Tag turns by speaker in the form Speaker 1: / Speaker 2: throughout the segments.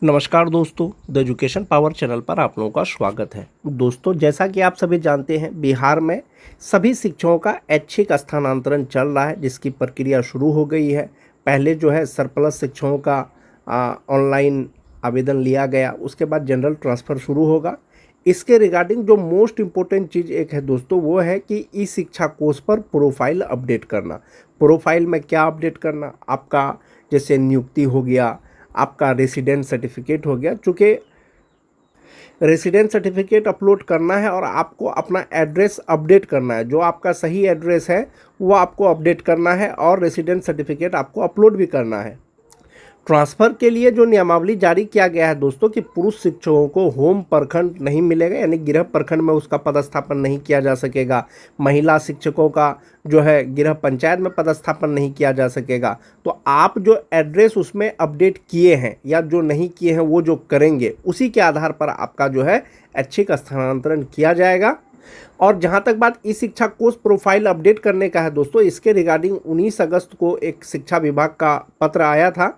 Speaker 1: नमस्कार दोस्तों, the education power channel पर आप लोगों का स्वागत है। दोस्तों, जैसा कि आप सभी जानते हैं, बिहार में सभी शिक्षकों का ऐच्छिक स्थानांतरण चल रहा है, जिसकी प्रक्रिया शुरू हो गई है। पहले जो है सरप्लस शिक्षकों का ऑनलाइन आवेदन लिया गया, उसके बाद जनरल ट्रांसफ़र शुरू होगा। इसके रिगार्डिंग जो मोस्ट इम्पोर्टेंट चीज़ एक है दोस्तों, वो है कि ई शिक्षा कोर्स पर प्रोफाइल अपडेट करना। प्रोफाइल में क्या अपडेट करना, आपका जैसे नियुक्ति हो गया, आपका रेसिडेंट सर्टिफिकेट हो गया। चूँकि रेसिडेंट सर्टिफिकेट अपलोड करना है और आपको अपना एड्रेस अपडेट करना है, जो आपका सही एड्रेस है वो आपको अपडेट करना है और रेसिडेंट सर्टिफिकेट आपको अपलोड भी करना है। ट्रांसफ़र के लिए जो नियमावली जारी किया गया है दोस्तों, कि पुरुष शिक्षकों को होम प्रखंड नहीं मिलेगा, यानी गृह प्रखंड में उसका पदस्थापन नहीं किया जा सकेगा। महिला शिक्षकों का जो है गृह पंचायत में पदस्थापन नहीं किया जा सकेगा। तो आप जो एड्रेस उसमें अपडेट किए हैं या जो नहीं किए हैं वो जो करेंगे, उसी के आधार पर आपका जो है ऐच्छिक स्थानांतरण किया जाएगा। और जहाँ तक बात ई शिक्षा कोर्स प्रोफाइल अपडेट करने का है दोस्तों, इसके रिगार्डिंग 19 अगस्त को एक शिक्षा विभाग का पत्र आया था,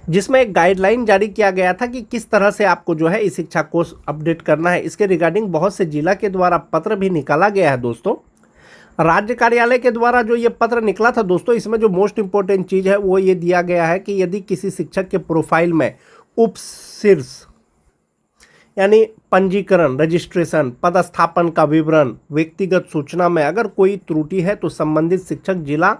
Speaker 1: जिसमें एक गाइडलाइन जारी किया गया था कि किस तरह से आपको जो है ई शिक्षा कोर्स अपडेट करना है। इसके रिगार्डिंग बहुत से जिला के द्वारा पत्र भी निकाला गया है दोस्तों। राज्य कार्यालय के द्वारा जो ये पत्र निकला था दोस्तों, इसमें जो मोस्ट इम्पोर्टेंट चीज़ है वो ये दिया गया है कि यदि किसी शिक्षक के प्रोफाइल में उपशीर्ष यानी पंजीकरण, रजिस्ट्रेशन, पदस्थापन का विवरण, व्यक्तिगत सूचना में अगर कोई त्रुटि है तो संबंधित शिक्षक जिला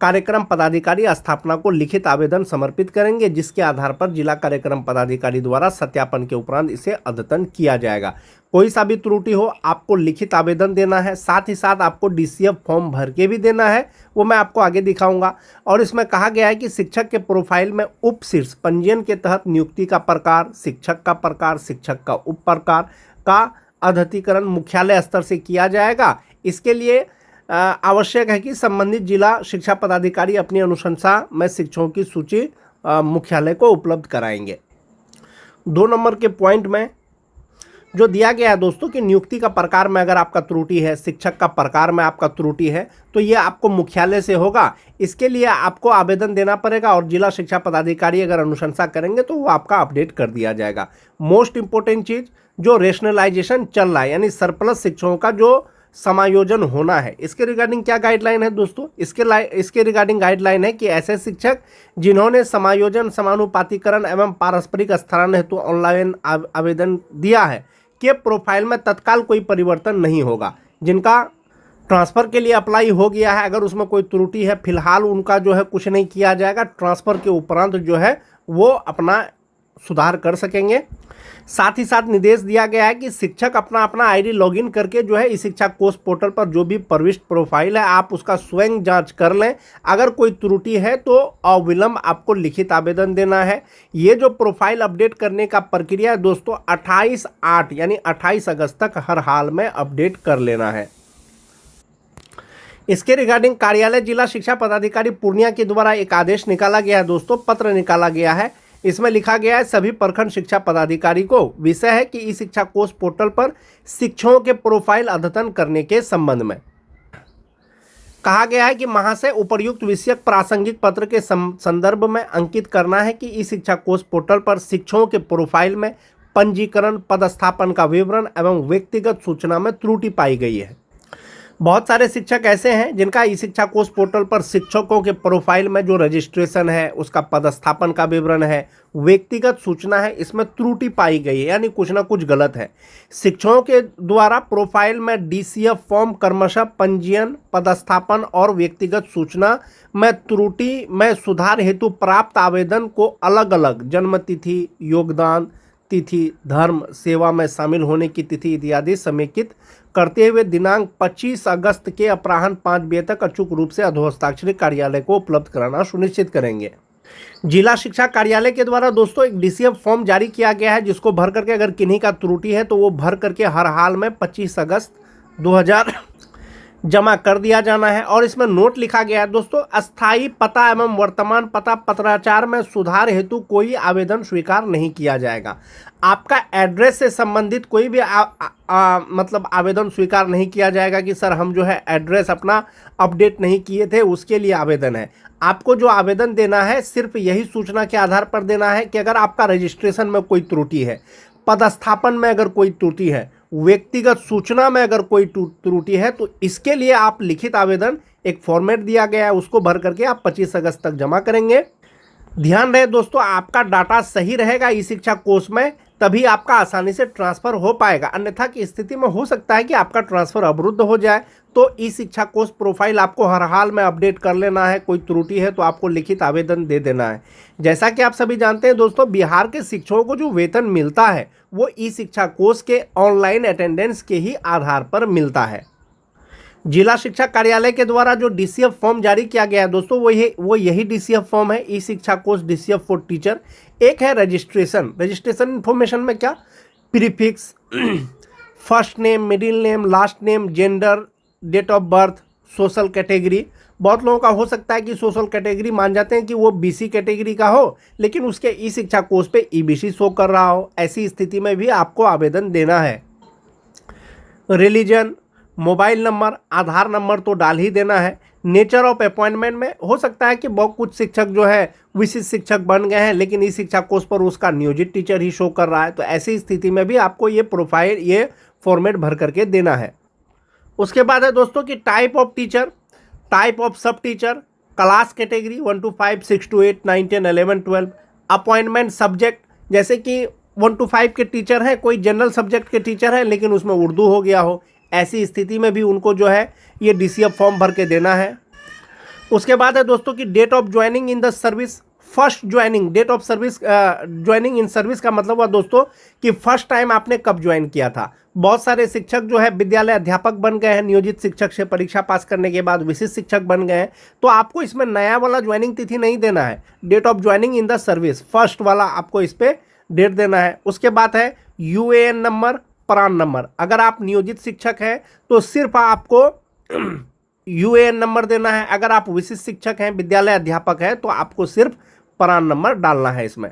Speaker 1: कार्यक्रम पदाधिकारी स्थापना को लिखित आवेदन समर्पित करेंगे, जिसके आधार पर जिला कार्यक्रम पदाधिकारी द्वारा सत्यापन के उपरांत इसे अद्यतन किया जाएगा। कोई सा भी त्रुटि हो, आपको लिखित आवेदन देना है, साथ ही साथ आपको डीसीएफ फॉर्म भर के भी देना है, वो मैं आपको आगे दिखाऊंगा। और इसमें कहा गया है कि शिक्षक के प्रोफाइल में उपशीर्ष पंजीयन के तहत नियुक्ति का प्रकार, शिक्षक का प्रकार, शिक्षक का उप प्रकार का अद्यतीकरण मुख्यालय स्तर से किया जाएगा। इसके लिए आवश्यक है कि संबंधित जिला शिक्षा पदाधिकारी अपनी अनुशंसा में शिक्षकों की सूची मुख्यालय को उपलब्ध कराएंगे। 2 नंबर के पॉइंट में जो दिया गया है दोस्तों, कि नियुक्ति का प्रकार में अगर आपका त्रुटि है, शिक्षक का प्रकार में आपका त्रुटि है, तो ये आपको मुख्यालय से होगा। इसके लिए आपको आवेदन देना पड़ेगा और जिला शिक्षा पदाधिकारी अगर अनुशंसा करेंगे तो वो आपका अपडेट कर दिया जाएगा। मोस्ट इंपॉर्टेंट चीज़, जो रेशनलाइजेशन चल रहा है, यानी सरप्लस शिक्षकों का जो समायोजन होना है, इसके रिगार्डिंग क्या गाइडलाइन है दोस्तों? इसके रिगार्डिंग गाइडलाइन है कि ऐसे शिक्षक जिन्होंने समायोजन, समानुपातिकरण एवं पारस्परिक स्थानांतरण हेतु ऑनलाइन आवेदन दिया है के प्रोफाइल में तत्काल कोई परिवर्तन नहीं होगा। जिनका ट्रांसफ़र के लिए अप्लाई हो गया है, अगर उसमें कोई त्रुटि है, फिलहाल उनका जो है कुछ नहीं किया जाएगा। ट्रांसफ़र के उपरांत जो है वो अपना सुधार कर सकेंगे। साथ ही साथ निर्देश दिया गया है कि शिक्षक अपना आईडी लॉगिन करके जो है इस शिक्षा कोर्स पोर्टल पर जो भी प्रविष्ट प्रोफाइल है, आप उसका स्वयं जांच कर लें। अगर कोई त्रुटि है तो अविलंब आपको लिखित आवेदन देना है। ये जो प्रोफाइल अपडेट करने का प्रक्रिया है दोस्तों, 28/8 यानी 28 अगस्त तक हर हाल में अपडेट कर लेना है। इसके रिगार्डिंग कार्यालय जिला शिक्षा पदाधिकारी पूर्णिया के द्वारा एक आदेश निकाला गया है दोस्तों, पत्र निकाला गया है। इसमें लिखा गया है, सभी प्रखंड शिक्षा पदाधिकारी को विषय है कि ई शिक्षा कोर्स पोर्टल पर शिक्षकों के प्रोफाइल अद्यतन करने के संबंध में कहा गया है कि महाशय उपर्युक्त विषयक प्रासंगिक पत्र के संदर्भ में अंकित करना है कि ई शिक्षा कोर्स पोर्टल पर शिक्षकों के प्रोफाइल में पंजीकरण, पदस्थापन का विवरण एवं व्यक्तिगत सूचना में त्रुटि पाई गई है। बहुत सारे शिक्षक ऐसे हैं जिनका ई शिक्षा कोर्स पोर्टल पर शिक्षकों के प्रोफाइल में जो रजिस्ट्रेशन है, उसका पदस्थापन का विवरण है, व्यक्तिगत सूचना है, इसमें त्रुटि पाई गई है, यानी कुछ ना कुछ गलत है। शिक्षकों के द्वारा प्रोफाइल में डीसीएफ फॉर्म, क्रमशः पंजीयन, पदस्थापन और व्यक्तिगत सूचना में त्रुटि में सुधार हेतु प्राप्त आवेदन को अलग अलग जन्म तिथि, योगदान तिथि, धर्म, सेवा में शामिल होने की तिथि इत्यादि समेकित करते हुए दिनांक 25 अगस्त के अपराह्न 5 बजे तक अचूक रूप से अधोहस्ताक्षरी कार्यालय को उपलब्ध कराना सुनिश्चित करेंगे। जिला शिक्षा कार्यालय के द्वारा दोस्तों एक डीसीएफ फॉर्म जारी किया गया है, जिसको भर करके अगर किन्हीं का त्रुटि है तो वो भर करके हर हाल में 25 अगस्त जमा कर दिया जाना है। और इसमें नोट लिखा गया है दोस्तों, अस्थायी पता एवं वर्तमान पता पत्राचार में सुधार हेतु कोई आवेदन स्वीकार नहीं किया जाएगा। आपका एड्रेस से संबंधित कोई भी मतलब आवेदन स्वीकार नहीं किया जाएगा कि सर हम जो है एड्रेस अपना अपडेट नहीं किए थे, उसके लिए आवेदन है। आपको जो आवेदन देना है सिर्फ यही सूचना के आधार पर देना है कि अगर आपका रजिस्ट्रेशन में कोई त्रुटि है, पदस्थापन में अगर कोई त्रुटि है, व्यक्तिगत सूचना में अगर कोई त्रुटि है, तो इसके लिए आप लिखित आवेदन, एक फॉर्मेट दिया गया है उसको भर करके आप 25 अगस्त तक जमा करेंगे। ध्यान रहे दोस्तों, आपका डाटा सही रहेगा ई शिक्षा कोष में, तभी आपका आसानी से ट्रांसफर हो पाएगा। अन्यथा की स्थिति में हो सकता है कि आपका ट्रांसफर अवरुद्ध हो जाए। तो ई शिक्षा कोष प्रोफाइल आपको हर हाल में अपडेट कर लेना है। कोई त्रुटि है तो आपको लिखित आवेदन दे देना है। जैसा कि आप सभी जानते हैं दोस्तों, बिहार के शिक्षकों को जो वेतन मिलता है वो ई शिक्षा कोष के ऑनलाइन अटेंडेंस के ही आधार पर मिलता है। जिला शिक्षा कार्यालय के द्वारा जो डीसीएफ फॉर्म जारी किया गया है दोस्तों, वो यही डीसीएफ फॉर्म है, ई शिक्षा कोष डीसीएफ फॉर टीचर। एक है रजिस्ट्रेशन इन्फॉर्मेशन में क्या, prefix, first name, middle name, last name, gender, date of birth, social category. बहुत लोगों का हो सकता है कि सोशल कैटेगरी मान जाते हैं कि वो बीसी कैटेगरी का हो, लेकिन उसके ई शिक्षा कोष पे ईबीसी शो कर रहा हो। ऐसी स्थिति में भी आपको आवेदन देना है। रिलीजन, मोबाइल नंबर, आधार नंबर तो डाल ही देना है। नेचर ऑफ अपॉइंटमेंट में हो सकता है कि बहुत कुछ शिक्षक जो है विशिष्ट शिक्षक बन गए हैं, लेकिन इस शिक्षा कोर्स पर उसका नियोजित टीचर ही शो कर रहा है। तो ऐसी स्थिति में भी आपको ये प्रोफाइल, ये फॉर्मेट भर करके देना है। उसके बाद है दोस्तों कि type of teacher, type of सब teacher, class category 1 to 5, 6 to 8, 9, 10, 11, 12, appointment subject, जैसे कि 1 to 5 के टीचर हैं, कोई जनरल सब्जेक्ट के टीचर है लेकिन उसमें उर्दू हो गया हो, ऐसी स्थिति में भी उनको जो है ये डीसीएफ फॉर्म भर के देना है। उसके बाद है दोस्तों कि date of joining in the service, first joining, date of service, joining in service का मतलब हुआ दोस्तों कि फर्स्ट टाइम आपने कब ज्वाइन किया था। बहुत सारे शिक्षक जो है विद्यालय अध्यापक बन गए हैं, नियोजित शिक्षक से परीक्षा पास करने के बाद विशिष्ट शिक्षक बन गए हैं, तो आपको इसमें नया वाला ज्वाइनिंग तिथि नहीं देना है। Date of joining in the service first वाला आपको इस पर डेट देना है। उसके बाद है यूएएन नंबर, प्रान नंबर। अगर आप नियोजित शिक्षक हैं तो सिर्फ आपको यूएएन नंबर देना है। अगर आप विशिष्ट शिक्षक हैं, विद्यालय अध्यापक हैं, तो आपको सिर्फ प्रान नंबर डालना है इसमें।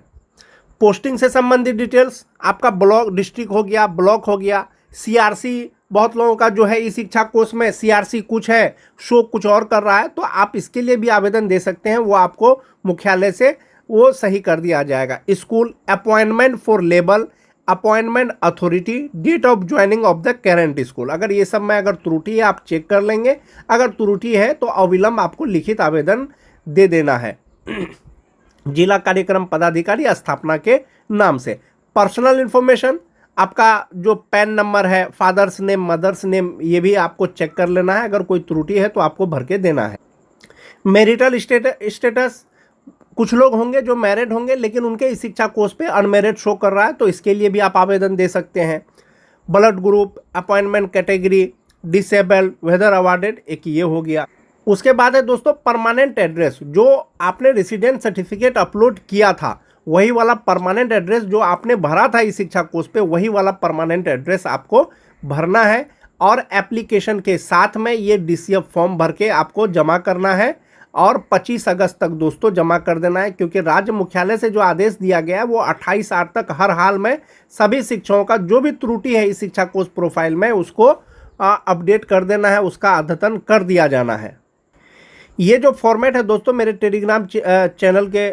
Speaker 1: पोस्टिंग से संबंधित डिटेल्स, आपका ब्लॉक, डिस्ट्रिक्ट हो गया, ब्लॉक हो गया, सीआरसी, बहुत लोगों का जो है इस शिक्षा कोर्स में सीआरसी कुछ है, शो कुछ और कर रहा है, तो आप इसके लिए भी आवेदन दे सकते हैं। वो आपको मुख्यालय से वो सही कर दिया जाएगा। स्कूल, अपॉइंटमेंट फॉर लेबल, appointment authority, date of joining of the current school. अगर ये सब में अगर त्रुटि है आप चेक कर लेंगे। अगर त्रुटि है तो अविलंब आपको लिखित आवेदन दे देना है जिला कार्यक्रम पदाधिकारी स्थापना के नाम से। पर्सनल इन्फॉर्मेशन, आपका जो पैन नंबर है, फादर्स नेम, मदर्स नेम, ये भी आपको चेक कर लेना है। अगर कोई त्रुटि है तो आपको भर के देना है। मैरिटल स्टेटस, कुछ लोग होंगे जो मैरिड होंगे लेकिन उनके इस शिक्षा कोर्स पे अनमैरिड शो कर रहा है, तो इसके लिए भी आप आवेदन दे सकते हैं। Blood group, appointment category, disabled, whether awarded, एक ये हो गया। उसके बाद है दोस्तों परमानेंट एड्रेस, जो आपने रेसिडेंट सर्टिफिकेट अपलोड किया था वही वाला परमानेंट एड्रेस जो आपने भरा था इस शिक्षा कोर्स पे, वही वाला परमानेंट एड्रेस आपको भरना है। और एप्लीकेशन के साथ में ये डीसीएफ फॉर्म भर के आपको जमा करना है और 25 अगस्त तक दोस्तों जमा कर देना है, क्योंकि राज्य मुख्यालय से जो आदेश दिया गया है वो 28/8 तक हर हाल में सभी शिक्षकों का जो भी त्रुटि है इस शिक्षा कोर्स प्रोफाइल में उसको अपडेट कर देना है, उसका अद्यतन कर दिया जाना है। ये जो फॉर्मेट है दोस्तों मेरे टेलीग्राम चैनल के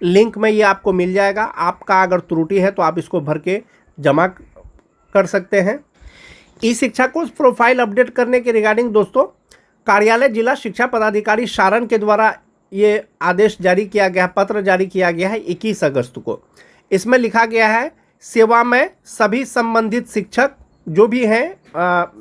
Speaker 1: लिंक में ये आपको मिल जाएगा। आपका अगर त्रुटि है तो आप इसको भर के जमा कर सकते हैं। ई शिक्षा कोर्स प्रोफाइल अपडेट करने के रिगार्डिंग दोस्तों कार्यालय जिला शिक्षा पदाधिकारी सारण के द्वारा ये आदेश जारी किया गया, पत्र जारी किया गया है 21 अगस्त को। इसमें लिखा गया है सेवा में सभी संबंधित शिक्षक जो भी हैं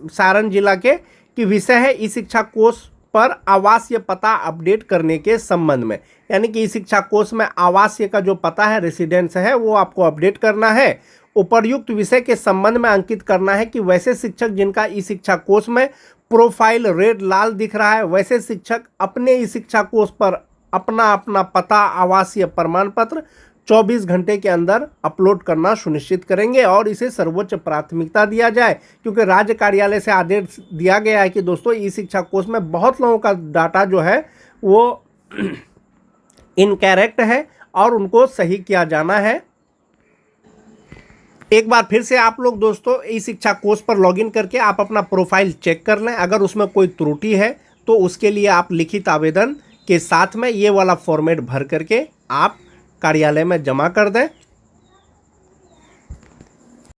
Speaker 1: सारण जिला के, कि विषय है ई शिक्षा कोर्स पर आवासीय पता अपडेट करने के संबंध में। यानी कि ई शिक्षा कोर्स में आवासीय का जो पता है, रेसिडेंस है, वो आपको अपडेट करना है। उपर्युक्त विषय के संबंध में अंकित करना है कि वैसे शिक्षक जिनका ई शिक्षा कोर्स में प्रोफाइल रेड लाल दिख रहा है, वैसे शिक्षक अपने ई शिक्षा कोर्स पर अपना अपना पता, आवासीय प्रमाण पत्र 24 घंटे के अंदर अपलोड करना सुनिश्चित करेंगे और इसे सर्वोच्च प्राथमिकता दिया जाए, क्योंकि राज्य कार्यालय से आदेश दिया गया है कि दोस्तों ई शिक्षा कोष में बहुत लोगों का डाटा जो है वो इनकरेक्ट है और उनको सही किया जाना है। एक बार फिर से आप लोग दोस्तों ई शिक्षा कोष पर लॉगिन करके आप अपना प्रोफाइल चेक कर लें। अगर उसमें कोई त्रुटि है तो उसके लिए आप लिखित आवेदन के साथ में ये वाला फॉर्मेट भर करके आप कार्यालय में जमा कर दें।